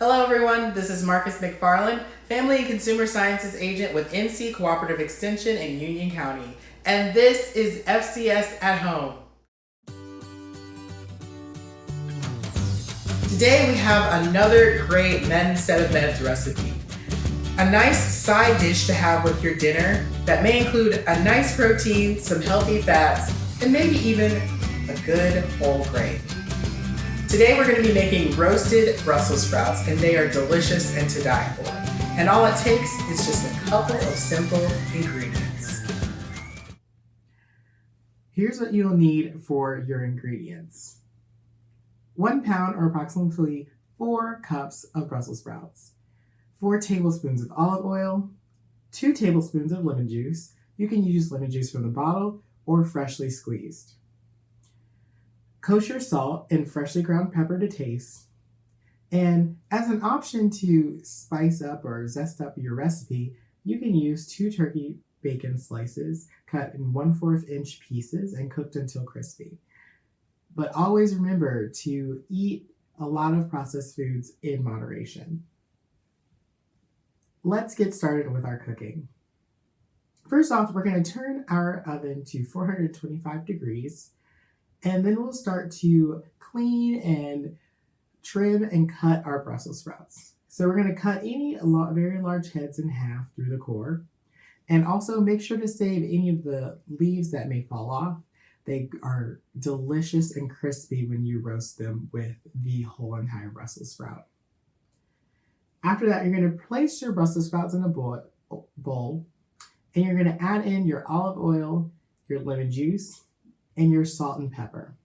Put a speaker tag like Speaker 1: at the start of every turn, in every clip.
Speaker 1: Hello everyone, this is Marcus McFarland, Family and Consumer Sciences Agent with NC Cooperative Extension in Union County. And this is FCS at Home. Today we have another great men instead of meds recipe. A nice side dish to have with your dinner that may include a nice protein, some healthy fats, and maybe even a good whole grain. Today we're going to be making roasted Brussels sprouts, and they are delicious and to die for. And all it takes is just a couple of simple ingredients. Here's what you'll need for your ingredients. 1 pound or approximately 4 cups of Brussels sprouts, 4 tablespoons of olive oil, 2 tablespoons of lemon juice. You can use lemon juice from the bottle or freshly squeezed. Kosher salt and freshly ground pepper to taste. And as an option to spice up or zest up your recipe, you can use 2 turkey bacon slices cut in 1/4 inch pieces and cooked until crispy. But always remember to eat a lot of processed foods in moderation. Let's get started with our cooking. First off, we're going to turn our oven to 425 degrees. And then we'll start to clean and trim and cut our Brussels sprouts. So we're going to cut any very large heads in half through the core. And also make sure to save any of the leaves that may fall off. They are delicious and crispy when you roast them with the whole entire Brussels sprout. After that, you're going to place your Brussels sprouts in a bowl. And you're going to add in your olive oil, your lemon juice, and your salt and pepper.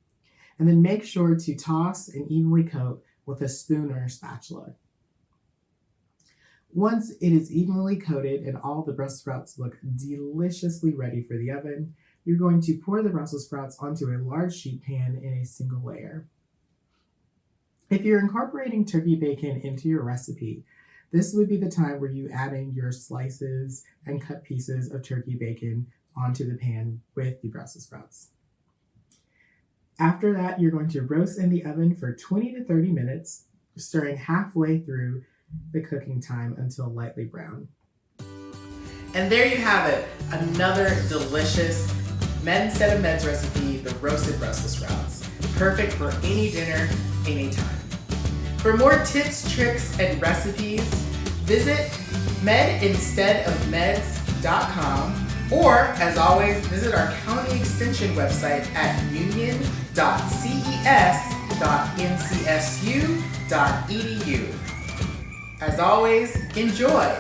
Speaker 1: And then make sure to toss and evenly coat with a spoon or a spatula. Once it is evenly coated and all the Brussels sprouts look deliciously ready for the oven, you're going to pour the Brussels sprouts onto a large sheet pan in a single layer. If you're incorporating turkey bacon into your recipe, this would be the time where you add in your slices and cut pieces of turkey bacon onto the pan with the Brussels sprouts. After that, you're going to roast in the oven for 20 to 30 minutes, stirring halfway through the cooking time until lightly brown. And there you have it, another delicious men instead of meds recipe, the roasted Brussels sprouts. Perfect for any dinner, anytime. For more tips, tricks, and recipes, visit medinsteadofmeds.com. Or, as always, visit our county extension website at union.ces.ncsu.edu. As always, enjoy!